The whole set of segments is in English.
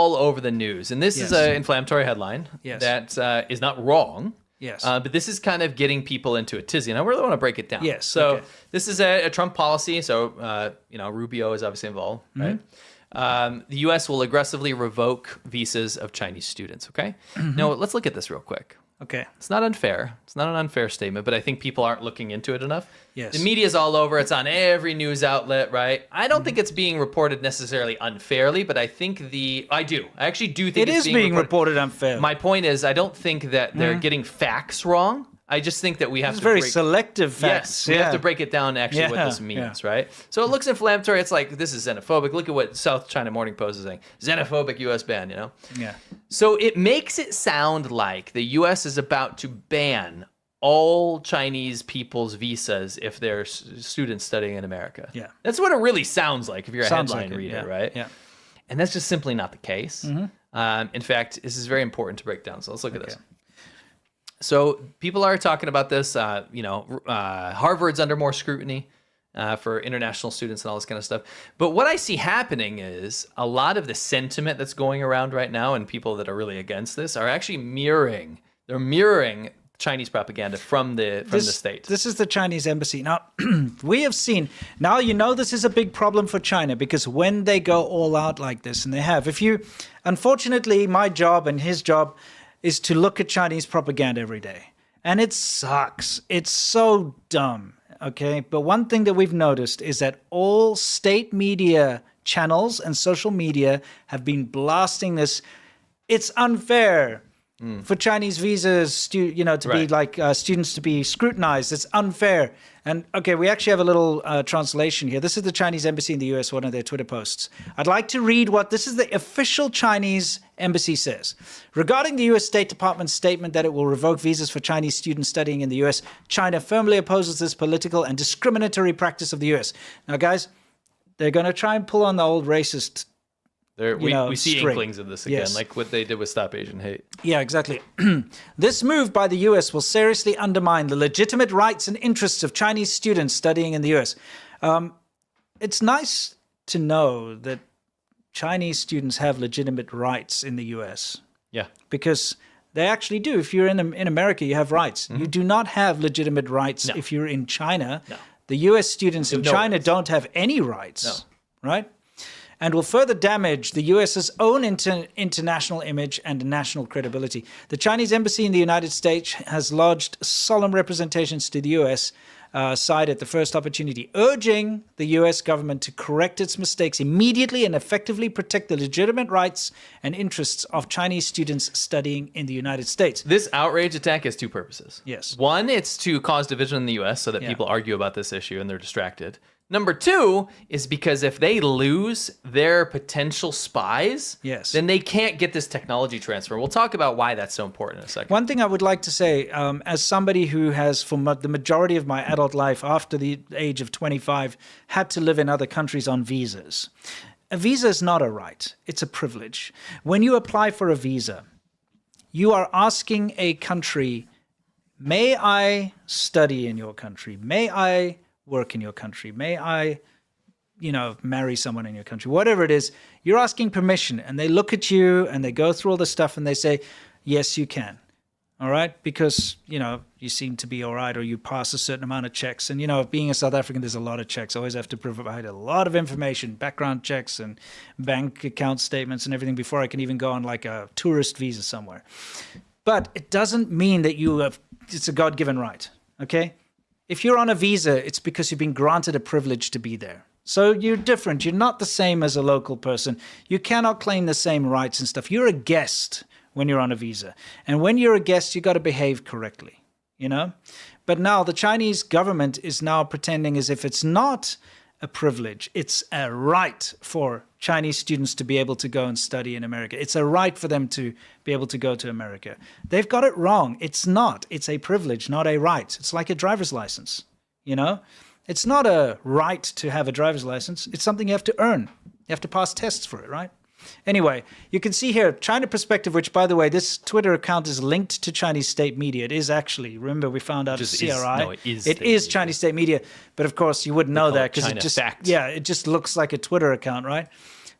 all over the news. And this is an inflammatory headline that is not wrong. Yes. But this is kind of getting people into a tizzy. And I really want to break it down. Yes. So this is a Trump policy. So, Rubio is obviously involved, right? The U.S. will aggressively revoke visas of Chinese students, okay? Now, let's look at this real quick. Okay. It's not unfair. It's not an unfair statement, but I think people aren't looking into it enough. Yes. The media's all over. It's on every news outlet, right? I don't think it's being reported necessarily unfairly, but I think I actually do think it's being reported unfairly. My point is, I don't think that they're getting facts wrong. I just think that we have to very selective facts. Yes, we have to break it down actually what this means, right? So it looks inflammatory. It's like, this is xenophobic. Look at what South China Morning Post is saying. Xenophobic U.S. ban, Yeah. So it makes it sound like the U.S. is about to ban all Chinese people's visas if they're students studying in America. Yeah. That's what it really sounds like if you're a headline reader, right? Yeah. And that's just simply not the case. In fact, this is very important to break down. So let's look at this. So people are talking about this. Harvard's under more scrutiny for international students and all this kind of stuff. But what I see happening is a lot of the sentiment that's going around right now, and people that are really against this are actually mirroring Chinese propaganda from the state. This is the Chinese embassy. Now, we have seen, now this is a big problem for China, because when they go all out like this, and they have, unfortunately, my job and his job is to look at Chinese propaganda every day. And it sucks. It's so dumb, okay? But one thing that we've noticed is that all state media channels and social media have been blasting this. It's unfair for Chinese visas, be like students to be scrutinized. It's unfair. And okay, we actually have a little translation here. This is the Chinese embassy in the US, one of their Twitter posts. I'd like to read what this is the official Chinese embassy says. Regarding the US State Department's statement that it will revoke visas for Chinese students studying in the US, China firmly opposes this political and discriminatory practice of the US. Now, guys, they're going to try and pull on the old racist we see string. Inklings of this again, like what they did with Stop Asian Hate. Yeah, exactly. This move by the US will seriously undermine the legitimate rights and interests of Chinese students studying in the US. It's nice to know that Chinese students have legitimate rights in the US. Yeah. Because they actually do. If you're in America, you have rights. You do not have legitimate rights if you're in China. No. The US students in China don't have any rights, right? And will further damage the US's own international image and national credibility. The Chinese embassy in the United States has lodged solemn representations to the US side at the first opportunity, urging the US government to correct its mistakes immediately and effectively protect the legitimate rights and interests of Chinese students studying in the United States. This outrage attack has two purposes. Yes. One, it's to cause division in the US so that people argue about this issue and they're distracted. Number two is because if they lose their potential spies, then they can't get this technology transfer. We'll talk about why that's so important in a second. One thing I would like to say, as somebody who has, for the majority of my adult life, after the age of 25, had to live in other countries on visas. A visa is not a right. It's a privilege. When you apply for a visa, you are asking a country, may I study in your country? May I work in your country? May I, marry someone in your country? Whatever it is, you're asking permission, and they look at you and they go through all the stuff and they say, yes, you can. All right? Because, you seem to be all right, or you pass a certain amount of checks. And, being a South African, there's a lot of checks. I always have to provide a lot of information, background checks and bank account statements and everything before I can even go on like a tourist visa somewhere. But it doesn't mean that it's a God-given right. Okay? If you're on a visa, it's because you've been granted a privilege to be there. So you're different. You're not the same as a local person. You cannot claim the same rights and stuff. You're a guest when you're on a visa. And when you're a guest, you got to behave correctly, But now the Chinese government is now pretending as if it's not a privilege. It's a right for Chinese students to be able to go and study in America. It's a right for them to be able to go to America. They've got it wrong. It's not. It's a privilege, not a right. It's like a driver's license, It's not a right to have a driver's license. It's something you have to earn. You have to pass tests for it, right? Anyway, you can see here, China Perspective, which, by the way, this Twitter account is linked to Chinese state media. It is actually, remember, we found out it's CRI. It is Chinese state media. But, of course, you wouldn't know that because it just looks like a Twitter account, right?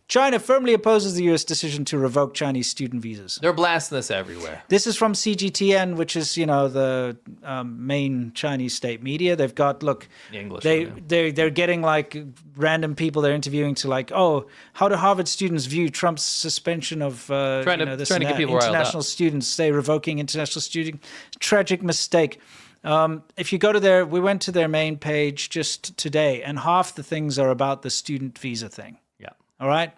China firmly opposes the U.S. decision to revoke Chinese student visas. They're blasting this everywhere. This is from CGTN, which is, the main Chinese state media. They've got, look, The English they're getting like random people they're interviewing to like, oh, how do Harvard students view Trump's suspension of trying to get people riled up. International students, say revoking international student, tragic mistake. If you go to we went to their main page just today, and half the things are about the student visa thing. Yeah. All right.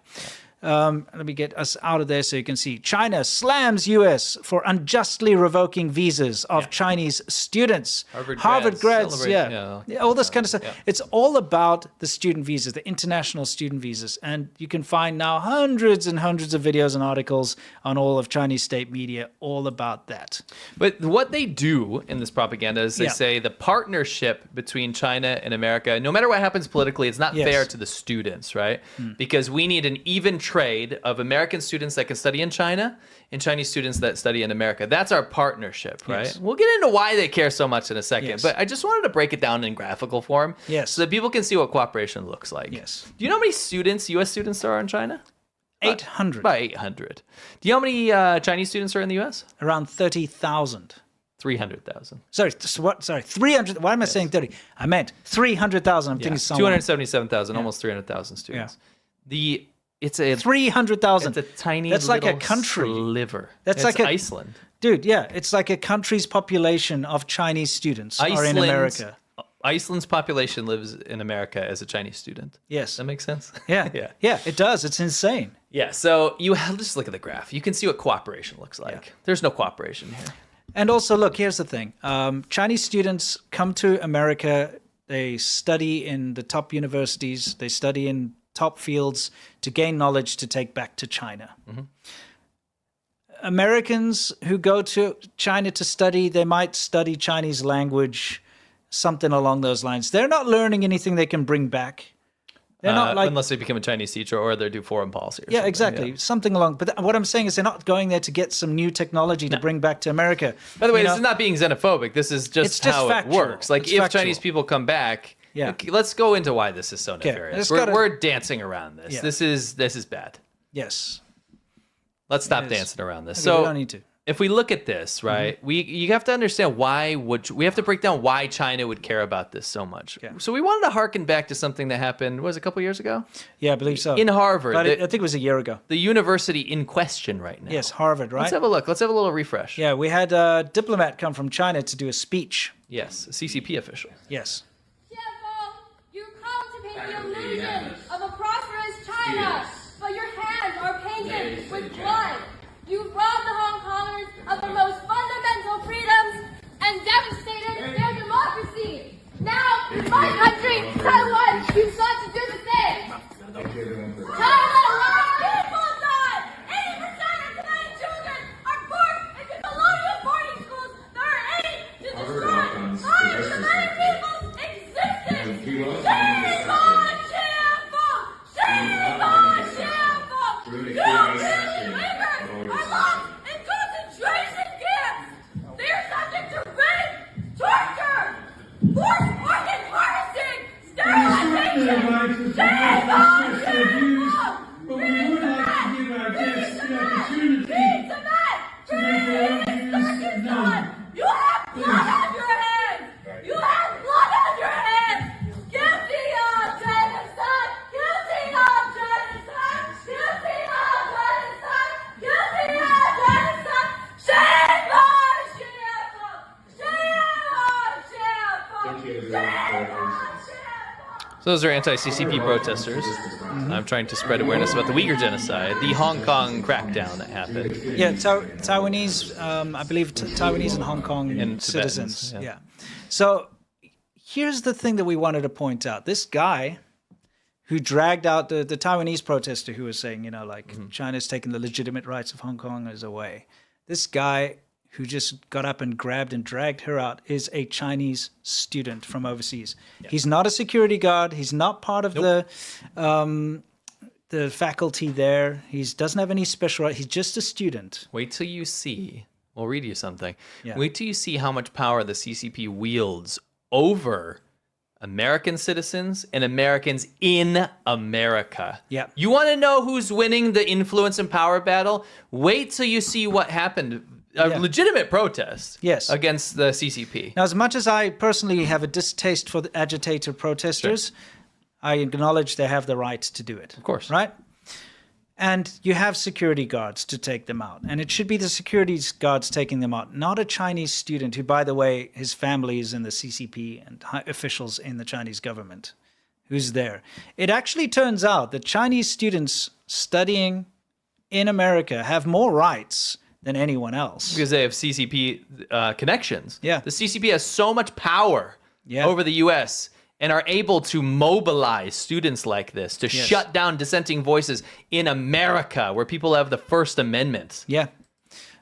Let me get us out of there so you can see. China slams U.S. for unjustly revoking visas of Chinese students. Harvard grads, all this kind of stuff. Yeah. It's all about the student visas, the international student visas. And you can find now hundreds and hundreds of videos and articles on all of Chinese state media all about that. But what they do in this propaganda is they say the partnership between China and America, no matter what happens politically, it's not fair to the students, right? Because we need an even trade of American students that can study in China and Chinese students that study in America. That's our partnership, right? Yes. We'll get into why they care so much in a second, Yes. but I just wanted to break it down in graphical form so that people can see what cooperation looks like. Yes. Do you know how many students, U.S. students, there are in China? 800. About 800. Do you know how many Chinese students are in the U.S.? Around 30,000. 300,000. Sorry, what? Sorry, 300. Why am I saying 30? I meant 300,000. I'm thinking someone. 277,000, almost 300,000 students. It's a 300,000. It's a tiny. That's like little a country. Sliver. That's it's like Iceland. Dude, yeah, it's like a country's population of Chinese students are in America. Iceland's population lives in America as a Chinese student. Yes. That makes sense? Yeah. Yeah, it does. It's insane. Yeah, so just look at the graph. You can see what cooperation looks like. Yeah. There's no cooperation here. And also, look, here's the thing. Chinese students come to America. They study in the top universities. They study in top fields to gain knowledge to take back to China. Mm-hmm. Americans who go to China to study, they might study Chinese language, something along those lines. They're not learning anything they can bring back. They're not like, unless they become a Chinese teacher or they do foreign policy. Or yeah, exactly. Yeah. Something along. But what I'm saying is they're not going there to get some new technology to bring back to America. By the way, this is not being xenophobic. This is just how factual. It works. Like it's if factual. Chinese people come back, let's go into why this is so nefarious. We're dancing around this. Yeah. This is bad. Yes. Let's stop dancing around this. Okay, so we don't need to. If we look at this, right, you have to understand we have to break down why China would care about this so much. Yeah. So we wanted to harken back to something that happened, a couple years ago? Yeah, I believe so. In Harvard. But I think it was a year ago. The university in question right now. Yes, Harvard, right? Let's have a look. Let's have a little refresh. Yeah, we had a diplomat come from China to do a speech. Yes, a CCP official. Yes. You come to paint the illusion of a prosperous China, but your hands are painted with blood. You've robbed the Hong Kongers of their most fundamental freedoms and devastated their democracy. Now, in my country, Taiwan, you sought to do the same. China, our people died! 80% of Canadian children are forced into colonial boarding schools that are aimed to destroy hundreds of many people's existence. Shame on shameful! Shame on shameful! You are locked in concentration camps! They are subject to rape, torture, forced organ harvesting, sterilization! Shame on shameful! But we would like to give our guests the opportunity. You have blood on your hands! You have blood on your hands! Guilty of genocide! Guilty of genocide! Guilty of genocide! Guilty of genocide! Shame on shameful! Shame on shameful! Shame on shameful! So those are anti-CCP protesters. I'm trying to spread awareness about the Uyghur genocide, the Hong Kong crackdown that happened. Yeah, Taiwanese, I believe Taiwanese and Hong Kong and citizens. Tibetans, Yeah. So here's the thing that we wanted to point out. This guy who dragged out the Taiwanese protester who was saying, China's taking the legitimate rights of Hong Kongers away. This guy who just got up and grabbed and dragged her out is a Chinese student from overseas. Yeah. He's not a security guard. He's not part of the faculty there. He doesn't have any special rights. He's just a student. Wait till you see. We'll read you something. Yeah. Wait till you see how much power the CCP wields over American citizens and Americans in America. Yeah. You want to know who's winning the influence and power battle? Wait till you see what happened. A legitimate protest Yes. against the CCP. Now, as much as I personally have a distaste for the agitator protesters, I acknowledge they have the right to do it. Of course. Right? And you have security guards to take them out. And it should be the security guards taking them out, not a Chinese student who, by the way, his family is in the CCP and high officials in the Chinese government who's there. It actually turns out that Chinese students studying in America have more rights than anyone else. Because they have CCP connections. Yeah. The CCP has so much power over the U.S. and are able to mobilize students like this to shut down dissenting voices in America, where people have the First Amendment. Yeah.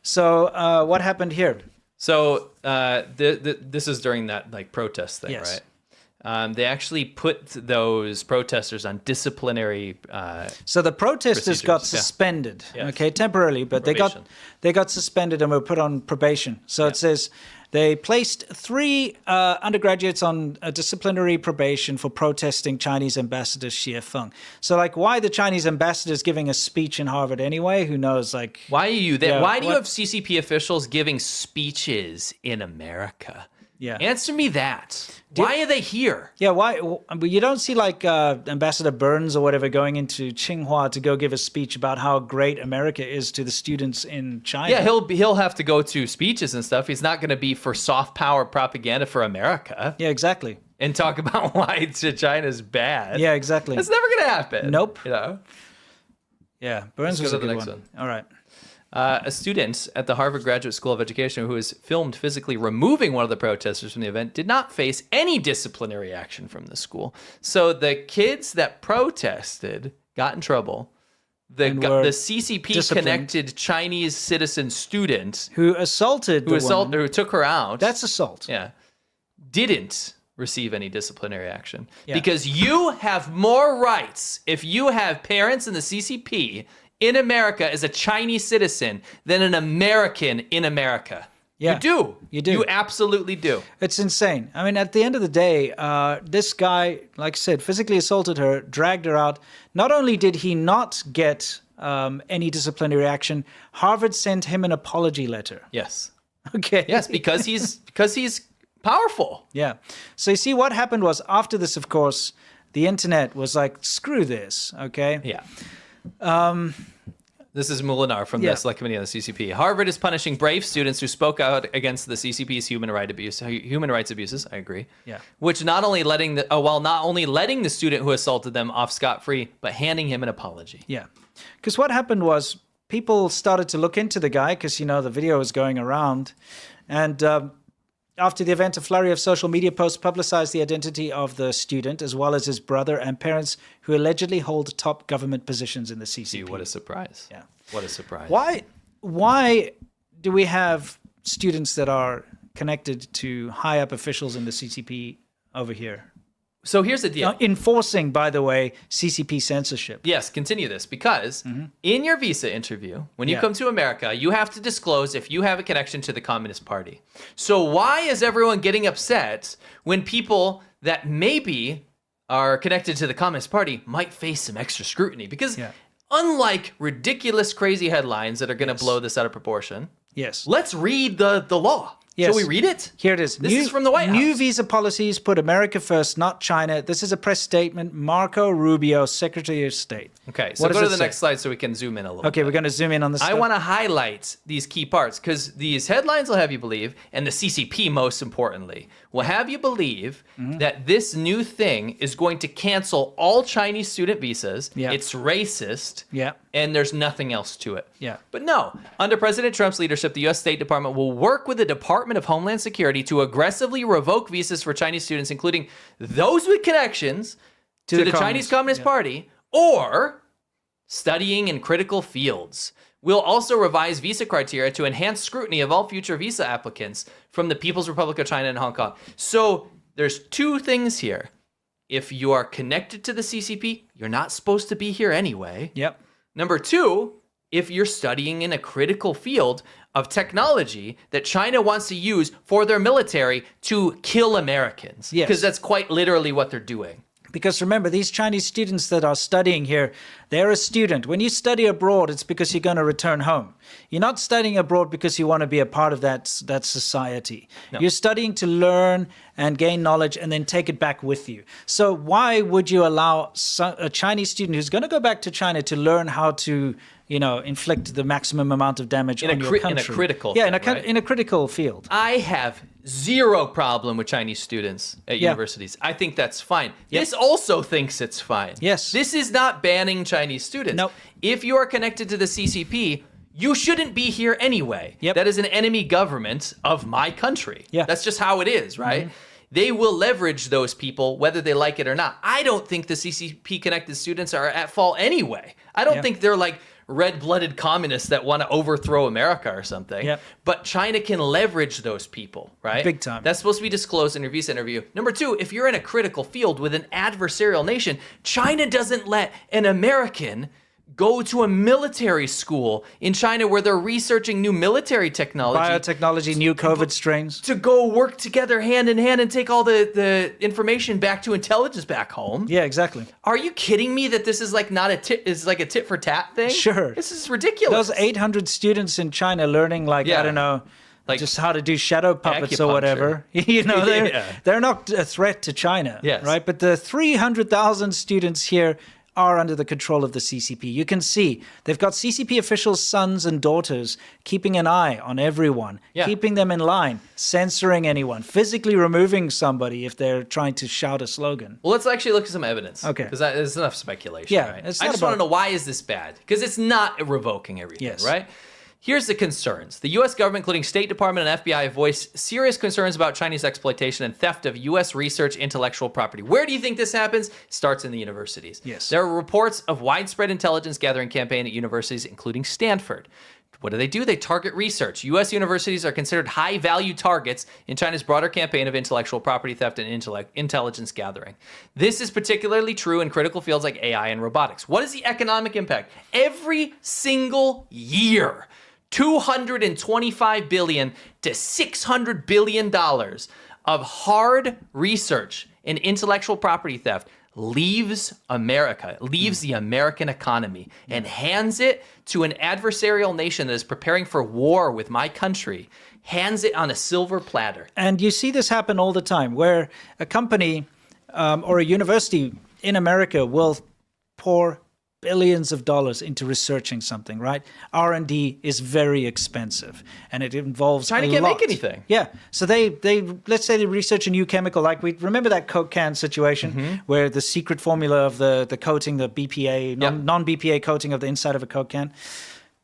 So what happened here? So this is during that protest thing, Yes. right? They actually put those protesters on disciplinary. So the protesters got procedures, yeah. suspended, Yes. okay, temporarily, but Probation. they got suspended and were put on probation. So it says they placed 3 undergraduates on a disciplinary probation for protesting Chinese ambassador Xie Feng. So why the Chinese ambassador is giving a speech in Harvard anyway? Who knows? Why are you there? Yeah, Why do you what- have CCP officials giving speeches in America? Yeah. Answer me that. Why are they here? Yeah, why? But you don't see Ambassador Burns or whatever going into Tsinghua to go give a speech about how great America is to the students in China. Yeah, he'll have to go to speeches and stuff. He's not going to be for soft power propaganda for America Yeah, exactly. and talk about why China's bad. Yeah, exactly. That's never going to happen. Nope. You know? Yeah, Burns was go a to the good next one. one. All right. A student at the Harvard Graduate School of Education who was filmed physically removing one of the protesters from the event did not face any disciplinary action from the school. So the kids that protested got in trouble. The were CCP disciplined. connected Chinese citizen student Who assaulted the woman. who took her out. That's assault. Yeah. Didn't receive any disciplinary action Yeah. because you have more rights if you have parents in the CCP in America as a Chinese citizen than an American in America. Yeah. You do. You do. You absolutely do. It's insane. I mean, at the end of the day, this guy, like I said, physically assaulted her, dragged her out. Not only did he not get any disciplinary action, Harvard sent him an apology letter. Yes. Okay. Yes, because he's powerful. Yeah. So you see, what happened was after this, of course, the internet was like, screw this. Okay. Yeah. This is Molinar from Yeah. the Select Committee on the CCP. Harvard is punishing brave students who spoke out against the CCP's human rights abuses. I agree. Yeah. Which not only letting the student who assaulted them off scot-free, but handing him an apology. Yeah. Because what happened was people started to look into the guy because, the video was going around. And after the event, a flurry of social media posts publicized the identity of the student, as well as his brother and parents, who allegedly hold top government positions in the CCP. What a surprise. Yeah. What a surprise. Why do we have students that are connected to high up officials in the CCP over here? So here's the deal. Enforcing, by the way, CCP censorship. Yes, continue this because in your visa interview, when you Yeah. come to America, you have to disclose if you have a connection to the Communist Party. So why is everyone getting upset when people that maybe are connected to the Communist Party might face some extra scrutiny? Because unlike ridiculous, crazy headlines that are going to blow this out of proportion, Yes. let's read the law. Yes. Shall we read it? Here it is. This is from the White New House. visa policies put America first, not China. This is a press statement. Marco Rubio, Secretary of State. Okay, so What go does to it the say? next slide so we can zoom in a little Okay, bit. we're going to zoom in on this. I want to highlight these key parts because these headlines will have you believe, and the CCP most importantly, will have you believe that this new thing is going to cancel all Chinese student visas. Yeah. It's racist. Yeah. And there's nothing else to it. Yeah. But no, under President Trump's leadership, the U.S. State Department will work with the Department of Homeland Security to aggressively revoke visas for Chinese students, including those with connections to the Chinese Communist Party or studying in critical fields. We'll also revise visa criteria to enhance scrutiny of all future visa applicants from the People's Republic of China and Hong Kong. So there's two things here. If you are connected to the CCP, you're not supposed to be here anyway. Yep. Number two, if you're studying in a critical field of technology that China wants to use for their military to kill Americans. Yes. Because that's quite literally what they're doing. Because remember, these Chinese students that are studying here, they're a student. When you study abroad, it's because you're going to return home. You're not studying abroad because you want to be a part of that society. No. You're studying to learn and gain knowledge and then take it back with you. So why would you allow a Chinese student who's going to go back to China to learn how to, inflict the maximum amount of damage on your country? In a critical field, right? in a critical field. I have zero problem with Chinese students at universities. I think that's fine. Yep. This also thinks it's fine. Yes. This is not banning Chinese students. Nope. If you are connected to the CCP, you shouldn't be here anyway. Yep. That is an enemy government of my country. Yeah. That's just how it is, right? Mm-hmm. They will leverage those people whether they like it or not. I don't think the CCP connected students are at fault anyway. I don't think they're like red-blooded communists that want to overthrow America or something. Yep. But China can leverage those people, right? Big time. That's supposed to be disclosed in your visa interview. Number two, if you're in a critical field with an adversarial nation, China doesn't let an American go to a military school in China where they're researching new military technology. Biotechnology, new COVID strains. To go work together hand in hand and take all the information back to intelligence back home. Yeah, exactly. Are you kidding me that this is like not a tit for tat thing? Sure. This is ridiculous. Those 800 students in China learning I don't know, like just how to do shadow puppets or whatever. Acupuncture. They're not a threat to China, Yes. right? But the 300,000 students here are under the control of the CCP. You can see they've got CCP officials' sons and daughters keeping an eye on everyone, keeping them in line, censoring anyone, physically removing somebody if they're trying to shout a slogan. Well, let's actually look at some evidence. Okay. Because there's enough speculation, Yeah, right? it's I not just want to about- know, why is this bad? Because it's not revoking everything, Yes. right? Here's the concerns. The U.S. government, including State Department and FBI, have voiced serious concerns about Chinese exploitation and theft of U.S. research intellectual property. Where do you think this happens? Starts in the universities. Yes. There are reports of widespread intelligence gathering campaign at universities, including Stanford. What do? They target research. U.S. universities are considered high-value targets in China's broader campaign of intellectual property theft and intelligence gathering. This is particularly true in critical fields like AI and robotics. What is the economic impact? Every single year, $225 billion to $600 billion of hard research and intellectual property theft leaves America, leaves the American economy, and hands it to an adversarial nation that is preparing for war with my country, hands it on a silver platter. And you see this happen all the time, where a company or a university in America will pour billions of dollars into researching something, right? R&D is very expensive, and it involves China a can't lot. make anything. Yeah, so they let's say they research a new chemical, like we remember that Coke can situation where the secret formula of the coating, the BPA, non-BPA coating of the inside of a Coke can.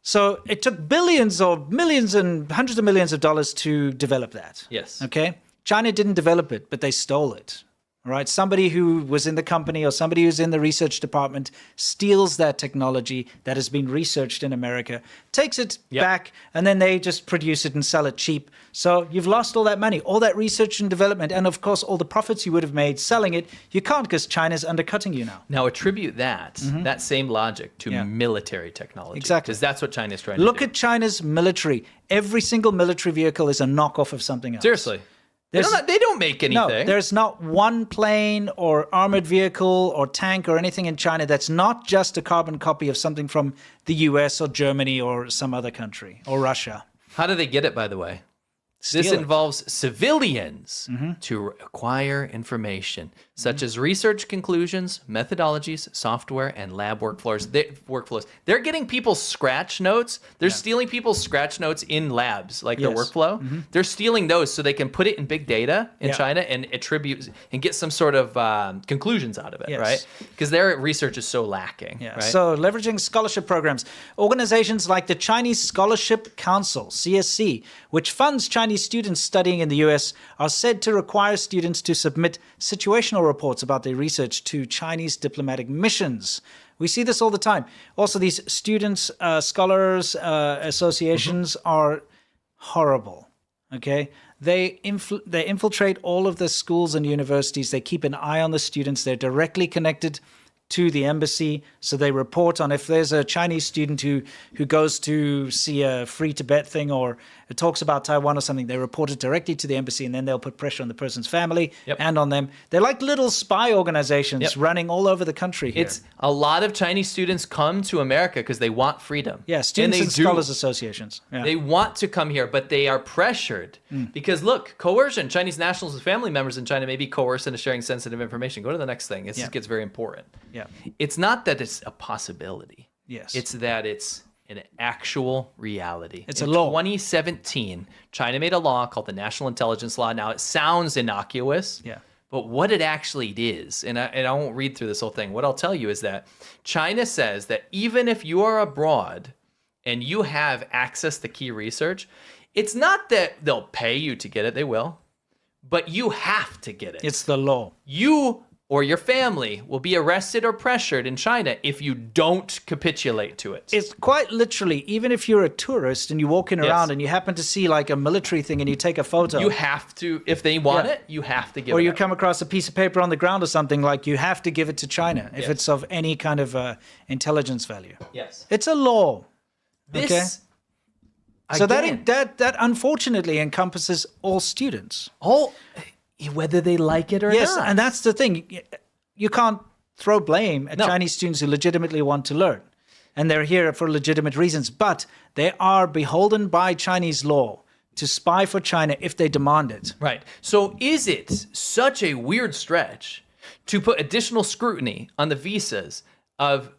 So it took billions or millions and hundreds of millions of dollars to develop that. Yes. Okay? China didn't develop it, but they stole it. All right, somebody who was in the company or somebody who's in the research department steals that technology that has been researched in America, takes it back, and then they just produce it and sell it cheap. So you've lost all that money, all that research and development, and of course, all the profits you would have made selling it. You can't because China's undercutting you now. Now attribute that same logic to military technology. Exactly. Because that's what China's trying to do. Look at China's military. Every single military vehicle is a knockoff of something else. Seriously. They don't make anything. No, there's not one plane or armored vehicle or tank or anything in China that's not just a carbon copy of something from the US or Germany or some other country or Russia. How do they get it, by the way? This involves civilians to acquire information, such as research conclusions, methodologies, software, and lab workflows. They're getting people's scratch notes. They're stealing people's scratch notes in labs, like their workflow. They're stealing those so they can put it in big data in China and attribute and get some sort of conclusions out of it, right? Because their research is so lacking. Yeah. Right? So leveraging scholarship programs. Organizations like the Chinese Scholarship Council, CSC, which funds Chinese students studying in the US, are said to require students to submit situational reports about their research to Chinese diplomatic missions. We see this all the time. Also, these students, scholars associations are horrible. Okay, they infiltrate all of the schools and universities. They keep an eye on the students. They're directly connected to the embassy. So they report on if there's a Chinese student who goes to see a Free Tibet thing or it talks about Taiwan or something, they report it directly to the embassy, and then they'll put pressure on the person's family and on them. They're like little spy organizations running all over the country here. It's a lot of Chinese students come to America because they want freedom. Yeah, students and scholars associations. Yeah. They want to come here, but they are pressured because, look, coercion. Chinese nationals and family members in China may be coerced into sharing sensitive information. Go to the next thing. This gets very important. Yeah. It's not that it's a possibility. Yes. It's that it's an actual reality. It's a law. In 2017, China made a law called the National Intelligence Law. Now, it sounds innocuous. Yeah. But what it actually is, and I won't read through this whole thing, what I'll tell you is that China says that even if you are abroad and you have access to key research, it's not that they'll pay you to get it, they will, but you have to get it. It's the law. You or your family will be arrested or pressured in China if you don't capitulate to it. It's quite literally, even if you're a tourist and you're walking around and you happen to see like a military thing and you take a photo. You have to, if they want it, you have to give it. Or you up. come across a piece of paper on the ground or something, like you have to give it to China if it's of any kind of intelligence value. Yes. It's a law. This, So again, that unfortunately encompasses all students. whether they like it or Yes, not. and that's the thing. You can't throw blame at Chinese students who legitimately want to learn. And they're here for legitimate reasons. But they are beholden by Chinese law to spy for China if they demand it. Right. So is it such a weird stretch to put additional scrutiny on the visas of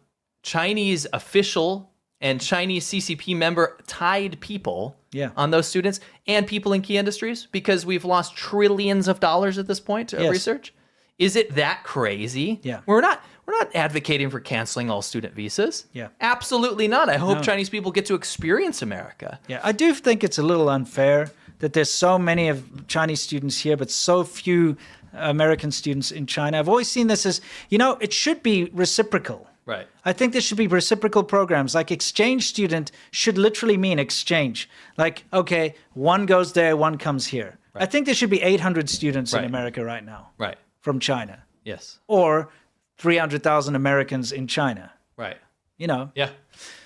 Chinese official and Chinese CCP member tied people on those students and people in key industries because we've lost trillions of dollars at this point of research? Is it that crazy? Yeah. We're not advocating for canceling all student visas. Yeah. Absolutely not. I hope Chinese people get to experience America. Yeah, I do think it's a little unfair that there's so many of Chinese students here, but so few American students in China. I've always seen this as, it should be reciprocal. Right. I think there should be reciprocal programs. Like exchange student should literally mean exchange. Like, okay, one goes there, one comes here. Right. I think there should be 800 students in America right now. Right. From China. Yes. Or 300,000 Americans in China. Right. Yeah.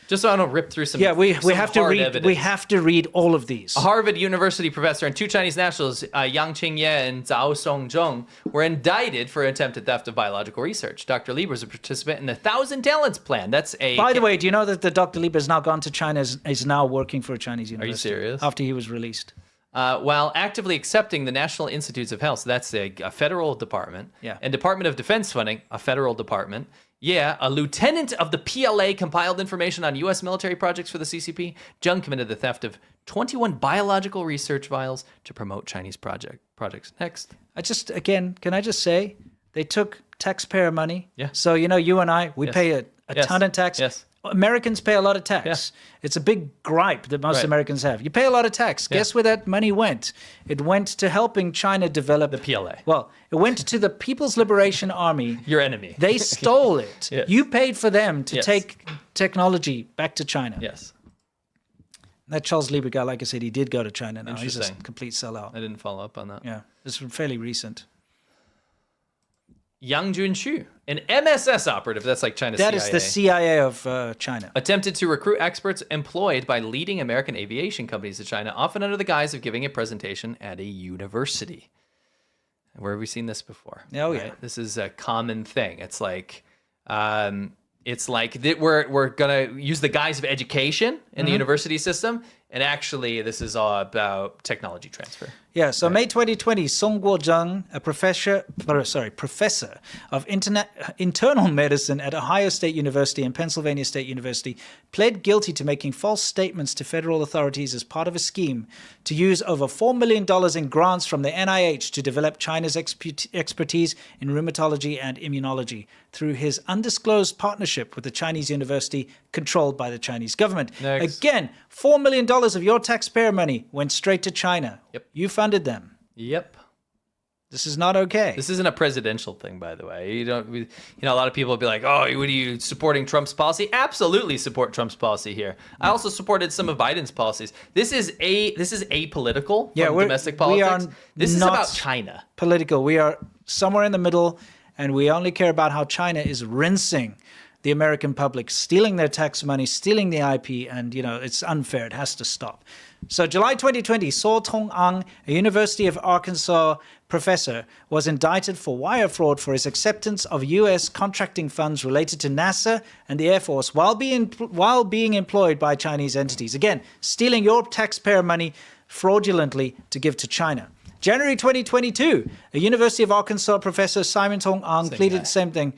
Just so I don't rip through some. Yeah, we some have to hard read. evidence. We have to read all of these. A Harvard University professor and two Chinese nationals, Yang Qingye and Zhao Songjong, were indicted for attempted theft of biological research. Dr. Lieber is a participant in the 1,000 Talents Plan. That's a. By the way, do you know that the Dr. Lieber has now gone to China? Is now working for a Chinese university? Are you serious? After he was released. While actively accepting the National Institutes of Health, so that's a federal department, and Department of Defense funding, a federal department. Yeah, a lieutenant of the PLA compiled information on U.S. military projects for the CCP. Zheng committed the theft of 21 biological research vials to promote Chinese projects. Next. Can I just say, they took taxpayer money. Yeah. So, you and I, we pay a ton of tax. Yes. Americans pay a lot of tax. Yeah. It's a big gripe that most Americans have. You pay a lot of tax. Guess where that money went? It went to helping China develop... The PLA. Well, it went to the People's Liberation Army. Your enemy. They stole it. Yes. You paid for them to take technology back to China. Yes. That Charles Lieber guy, like I said, he did go to China now. He's a complete sellout. I didn't follow up on that. Yeah, it's fairly recent. Yang Junxu, an MSS operative, that's like China's CIA. That is the CIA of China. Attempted to recruit experts employed by leading American aviation companies to China, often under the guise of giving a presentation at a university. Where have we seen this before? Oh, yeah. This is a common thing. It's like we're going to use the guise of education in the university system, and actually this is all about technology transfer. Yeah, so May 2020, Song Guozheng, a professor of internal medicine at Ohio State University and Pennsylvania State University, pled guilty to making false statements to federal authorities as part of a scheme to use over $4 million in grants from the NIH to develop China's expertise in rheumatology and immunology through his undisclosed partnership with the Chinese university controlled by the Chinese government. Next. Again, $4 million of your taxpayer money went straight to China. Yep. You funded them. Yep. This is not okay. This isn't a presidential thing, by the way. A lot of people will be like, "Oh, what are you supporting Trump's policy?" Absolutely support Trump's policy here. I also supported some of Biden's policies. This is apolitical from domestic politics. This is about China. Political. We are somewhere in the middle, and we only care about how China is rinsing the American public, stealing their tax money, stealing the IP, and, it's unfair. It has to stop. So July 2020, So Tong-ang, a University of Arkansas professor, was indicted for wire fraud for his acceptance of U.S. contracting funds related to NASA and the Air Force while being employed by Chinese entities. Again, stealing your taxpayer money fraudulently to give to China. January 2022, a University of Arkansas professor, Simon Tong-ang, pleaded the same thing,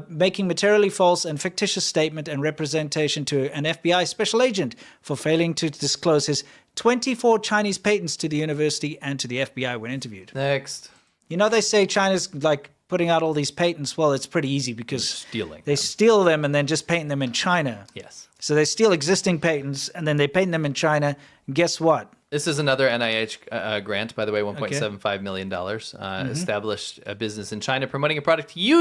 making materially false and fictitious statement and representation to an FBI special agent for failing to disclose his 24 Chinese patents to the university and to the FBI when interviewed. Next. They say China's like putting out all these patents. Well, it's pretty easy because they steal them and then just patent them in China. Yes. So they steal existing patents and then they patent them in China. And guess what? This is another NIH grant, by the way, $1.75 million. Established a business in China promoting a product he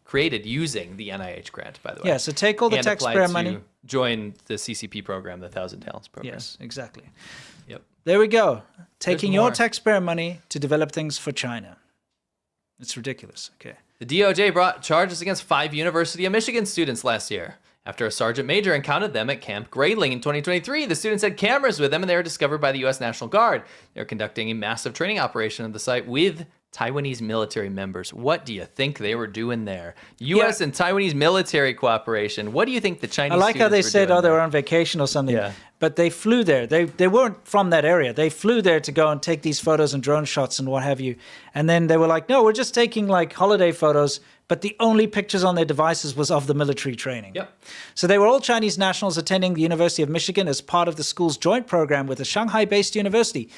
created using the NIH grant, by the way. Yeah, so take all the and taxpayer applied money. to join the CCP program, the 1,000 Talents program. Yes, exactly. Yep. There we go. Taking your more. taxpayer money to develop things for China. It's ridiculous. Okay. The DOJ brought charges against 5 University of Michigan students last year. After a sergeant major encountered them at Camp Grayling in 2023, the students had cameras with them and they were discovered by the U.S. National Guard. They're conducting a massive training operation at the site with Taiwanese military members. What do you think they were doing there? U.S. and Taiwanese military cooperation. What do you think the Chinese I like how they said, they were on vacation or something. Yeah. But they flew there. They weren't from that area. They flew there to go and take these photos and drone shots and what have you. And then they were like, no, we're just taking like holiday photos. But the only pictures on their devices was of the military training. Yep. So they were all Chinese nationals attending the University of Michigan as part of the school's joint program with a Shanghai-based university.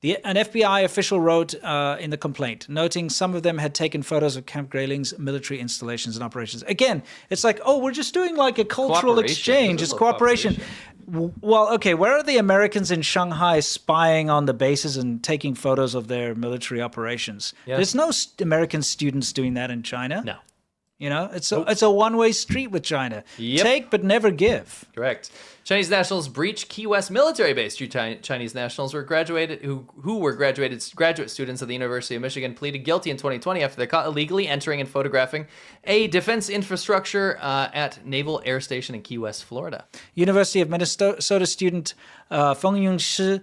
An FBI official wrote in the complaint, noting some of them had taken photos of Camp Grayling's military installations and operations. Again, it's like, we're just doing like a cultural exchange. It's cooperation. Well, okay, where are the Americans in Shanghai spying on the bases and taking photos of their military operations? Yeah. There's no American students doing that in China. No. It's a one-way street with China. Yep. Take but never give. Correct. Chinese nationals breached Key West military base. 2 Chinese nationals were graduated graduate students of the University of Michigan pleaded guilty in 2020 after they're caught illegally entering and photographing a defense infrastructure at Naval Air Station in Key West, Florida. University of Minnesota student Feng Yongshi,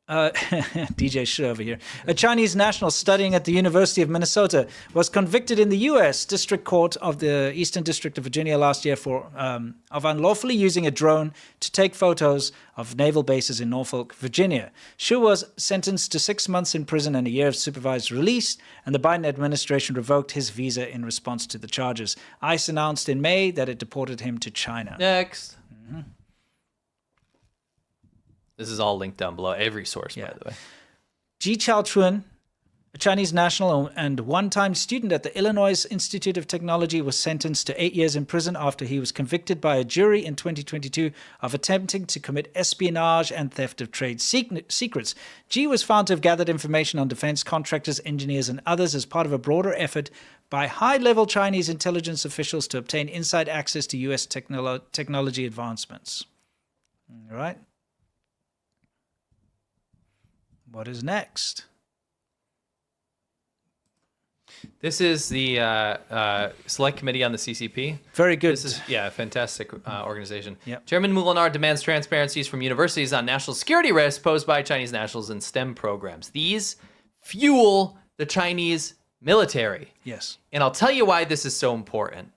DJ Shi over here, a Chinese national studying at the University of Minnesota, was convicted in the U.S. District Court of the Eastern District of Virginia last year of unlawfully using a drone to take photos of naval bases in Norfolk, Virginia. Shi was sentenced to 6 months in prison and a year of supervised release, and the Biden administration revoked his visa in response to the charges. ICE announced in May that it deported him to China. Next. This is all linked down below. Every source, by the way. Ji Chaochun, a Chinese national and one-time student at the Illinois Institute of Technology, was sentenced to 8 years in prison after he was convicted by a jury in 2022 of attempting to commit espionage and theft of trade secrets. Ji was found to have gathered information on defense contractors, engineers, and others as part of a broader effort by high-level Chinese intelligence officials to obtain inside access to U.S. technology advancements. All right. What is next? This is the Select Committee on the CCP. Very good. This is, a fantastic organization. Yep. Chairman Moulinar demands transparencies from universities on national security risks posed by Chinese nationals in STEM programs. These fuel the Chinese military. Yes. And I'll tell you why this is so important.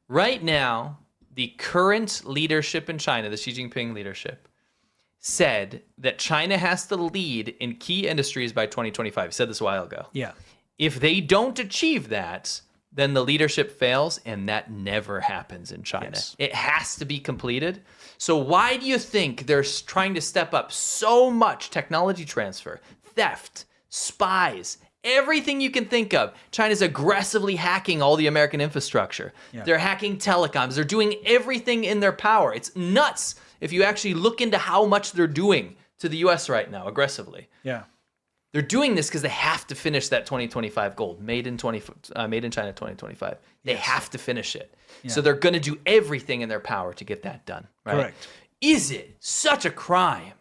Right now, the current leadership in China, the Xi Jinping leadership, said that China has to lead in key industries by 2025. He said this a while ago. Yeah. If they don't achieve that, then the leadership fails, and that never happens in China. Yes. It has to be completed. So why do you think they're trying to step up so much technology transfer, theft, spies, everything you can think of? China's aggressively hacking all the American infrastructure. Yeah. They're hacking telecoms. They're doing everything in their power. It's nuts if you actually look into how much they're doing to the U.S. right now aggressively. Yeah. They're doing this because they have to finish that 2025 goal, made in China 2025. They have to finish it. Yeah. So they're going to do everything in their power to get that done. Right? Correct. Is it such a crime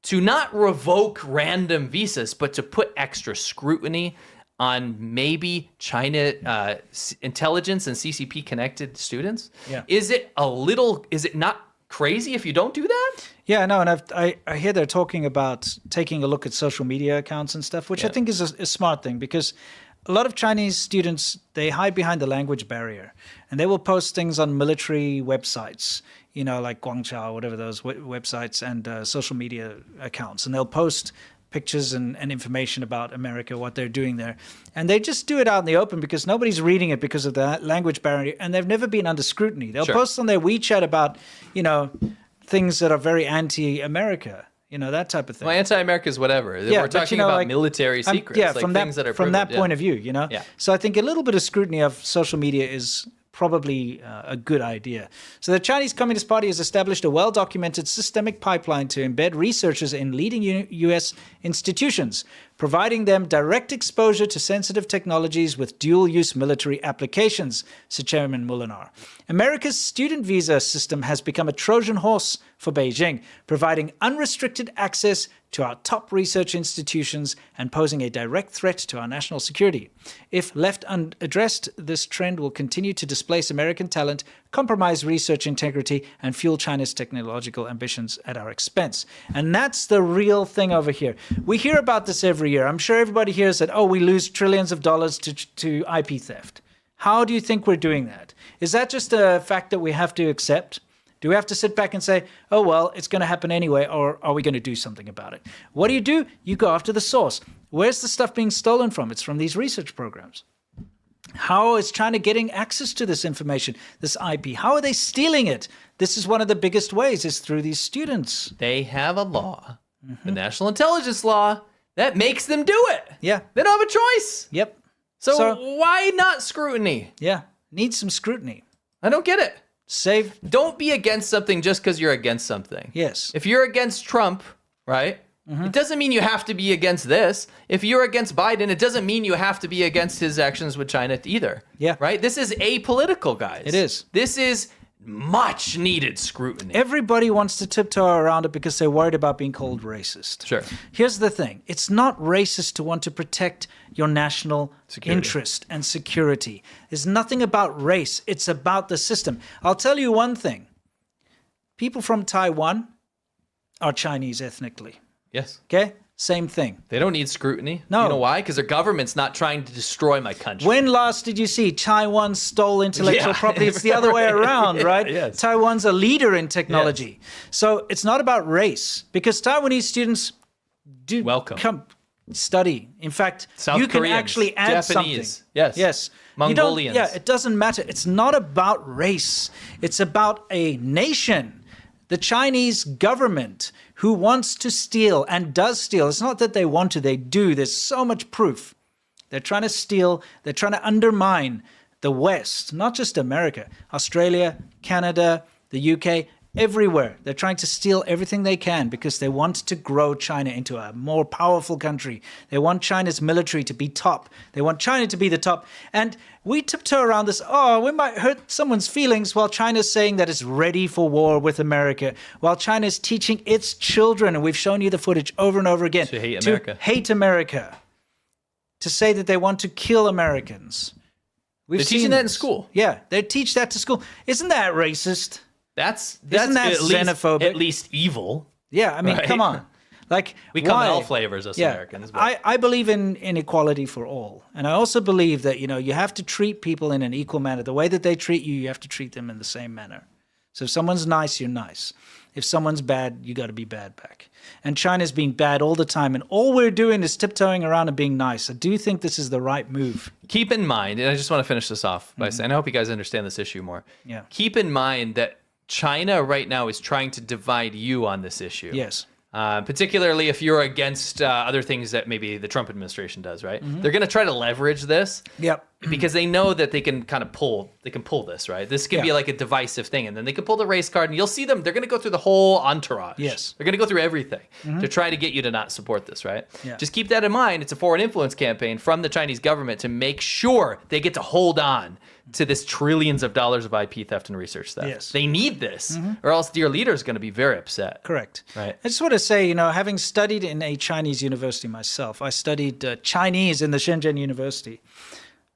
to not revoke random visas, but to put extra scrutiny on maybe China intelligence and CCP connected students? Yeah. Is it not crazy if you don't do that? Yeah, no, and I hear they're talking about taking a look at social media accounts and stuff, which I think is a smart thing, because a lot of Chinese students, they hide behind the language barrier, and they will post things on military websites, like Guangzhou, whatever those websites, and social media accounts, and they'll post pictures and information about America, what they're doing there. And they just do it out in the open because nobody's reading it because of the language barrier, and they've never been under scrutiny. They'll post on their WeChat about, things that are very anti-America, that type of thing. Well, anti-America is whatever. We're talking about military secrets, from things that are from that point of view, Yeah. So I think a little bit of scrutiny of social media is probably a good idea. So the Chinese Communist Party has established a well-documented systemic pipeline to embed researchers in leading U.S. institutions, providing them direct exposure to sensitive technologies with dual-use military applications, said Chairman Molinar. America's student visa system has become a Trojan horse for Beijing, providing unrestricted access to our top research institutions and posing a direct threat to our national security. If left unaddressed, this trend will continue to displace American talent, compromise research integrity, and fuel China's technological ambitions at our expense. And that's the real thing over here. We hear about this every year. I'm sure everybody hears that, we lose trillions of dollars to IP theft. How do you think we're doing that? Is that just a fact that we have to accept? Do we have to sit back and say, it's going to happen anyway, or are we going to do something about it? What do? You go after the source. Where's the stuff being stolen from? It's from these research programs. How is China getting access to this information, this IP? How are they stealing it? This is one of the biggest ways, is through these students. They have a law, the National Intelligence Law, that makes them do it. Yeah. They don't have a choice. Yep. So why not scrutiny? Yeah. Needs some scrutiny. I don't get it. Don't be against something just because you're against something. Yes. If you're against Trump, right? It doesn't mean you have to be against this. If you're against Biden, it doesn't mean you have to be against his actions with China either. Yeah. Right? This is apolitical, guys. It is. This is much needed scrutiny. Everybody wants to tiptoe around it because they're worried about being called racist. Sure. Here's the thing. It's not racist to want to protect your national interest and security. It's nothing about race. It's about the system. I'll tell you one thing. People from Taiwan are Chinese ethnically. Yes. Okay? Same thing. They don't need scrutiny. No. You know why? Because their government's not trying to destroy my country. When last did you see Taiwan stole intellectual property? It's the other way around, right? Yes. Taiwan's a leader in technology. Yes. So it's not about race, because Taiwanese students do come study. In fact, South you can Koreans, actually add Japanese, something. yes. Yes. Mongolians. It doesn't matter. It's not about race. It's about a nation. The Chinese government, who wants to steal and does steal. It's not that they want to, they do. There's so much proof. They're trying to steal. They're trying to undermine the West, not just America, Australia, Canada, the UK, everywhere. They're trying to steal everything they can because they want to grow China into a more powerful country. They want China's military to be top. They want China to be the top. And we tiptoe around this, we might hurt someone's feelings, while China's saying that it's ready for war with America, while China's teaching its children, and we've shown you the footage over and over again, to hate America. To say that they want to kill Americans. They're teaching that in school. Yeah, they teach that to school. Isn't that racist? That's Isn't that xenophobic? At least evil. Yeah, I mean, right? Come on. Like, we come in all flavors, us Americans. But I believe in equality for all. And I also believe that, you have to treat people in an equal manner. The way that they treat you, you have to treat them in the same manner. So if someone's nice, you're nice. If someone's bad, you got to be bad back. And China's being bad all the time. And all we're doing is tiptoeing around and being nice. I do think this is the right move. Keep in mind, and I just want to finish this off by saying, I hope you guys understand this issue more. Yeah. Keep in mind that China right now is trying to divide you on this issue. Yes. Particularly if you're against other things that maybe the Trump administration does, right? They're going to try to leverage this. Yep. because they know that they can kind of pull this, right? This can be Yeah. like a divisive thing, and then they can pull the race card, and you'll see them. They're going to go through the whole entourage. Yes. They're going to go through everything to try to get you to not support this, right? Yeah. Just keep that in mind. It's a foreign influence campaign from the Chinese government to make sure they get to hold on to this trillions of dollars of IP theft and research theft. Yes. They need this, or else dear leader is going to be very upset. Correct. Right. I just want to say, having studied in a Chinese university myself, I studied Chinese in the Shenzhen University.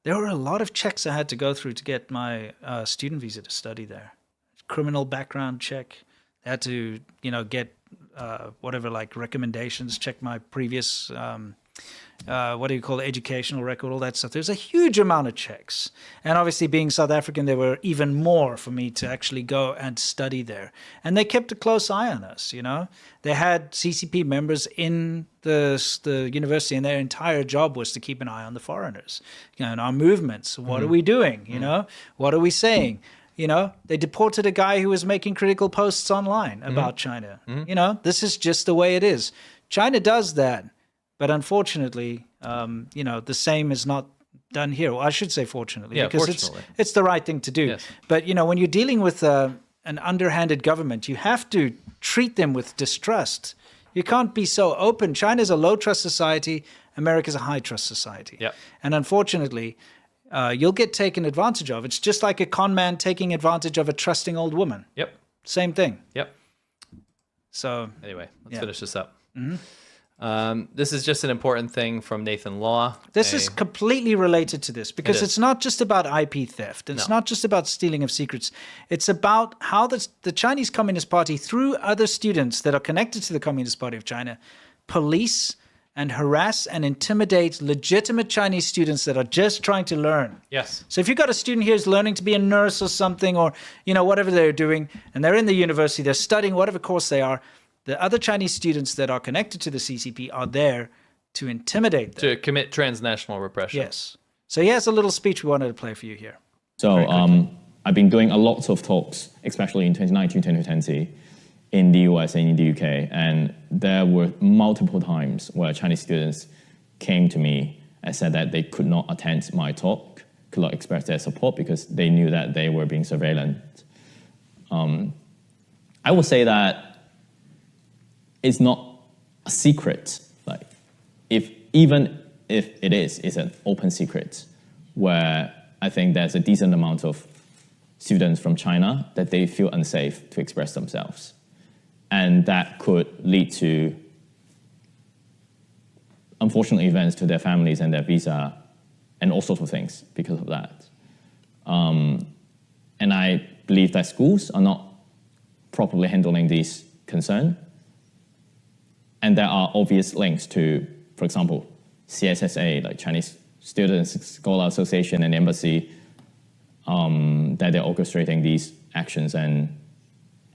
There were a lot of checks I had to go through to get my student visa to study there. Criminal background check. I had to, get whatever, like recommendations, check my previous, educational record, all that stuff. There's a huge amount of checks. And obviously being South African, there were even more for me to actually go and study there. And they kept a close eye on us, They had CCP members in the university, and their entire job was to keep an eye on the foreigners, and our movements. What are we doing? What are we saying? They deported a guy who was making critical posts online about China. This is just the way it is. China does that. But unfortunately, the same is not done here. Well, I should say fortunately, because it's the right thing to do. Yes. But, when you're dealing with an underhanded government, you have to treat them with distrust. You can't be so open. China's a low-trust society. America's a high-trust society. Yep. And unfortunately, you'll get taken advantage of. It's just like a con man taking advantage of a trusting old woman. Yep. Same thing. Yep. So Anyway, let's finish this up. This is just an important thing from Nathan Law. This is completely related to this, because It is. it's not just about IP theft. It's No. not just about stealing of secrets. It's about how the Chinese Communist Party, through other students that are connected to the Communist Party of China, police and harass and intimidate legitimate Chinese students that are just trying to learn. Yes. So if you've got a student here who's learning to be a nurse or something, or whatever they're doing, and they're in the university, they're studying whatever course they are, the other Chinese students that are connected to the CCP are there to intimidate them. To commit transnational repression. Yes. So here's a little speech we wanted to play for you here. So I've been doing a lot of talks, especially in 2019, 2020, in the US and in the UK. And there were multiple times where Chinese students came to me and said that they could not attend my talk, could not express their support because they knew that they were being surveilled. I would say that it's not a secret. Like, even if it is, it's an open secret where I think there's a decent amount of students from China that they feel unsafe to express themselves. And that could lead to unfortunate events to their families and their visa and all sorts of things because of that. And I believe that schools are not properly handling this concern. And there are obvious links to, for example, CSSA, like Chinese Students Scholar Association and Embassy, that they're orchestrating these actions. And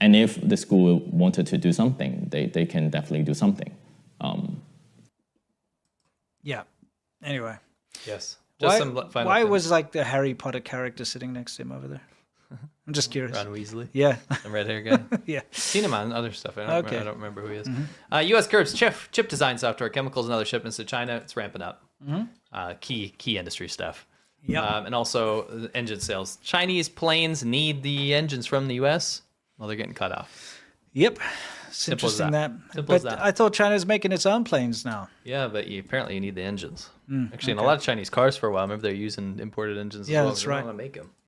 if the school wanted to do something, they can definitely do something. Yeah. Anyway. Yes. Just some final why things. was like the Harry Potter character sitting next to him over there? I'm just curious. Ron Weasley? Yeah. The red hair guy? Yeah. Seen him on other stuff. I Okay. don't remember who he is. U.S. curbs chip design software, chemicals, and other shipments to China. It's ramping up. Key industry stuff. Yeah. And also the engine sales. Chinese planes need the engines from the U.S. Well, they're getting cut off. Yep. It's Simple as interesting that. that. Simple But as that. I thought China's making its own planes now. Yeah, but apparently you need the engines. Actually, in a lot of Chinese cars for a while, remember they're using imported engines Yeah, as well. that's They don't right. want to make them.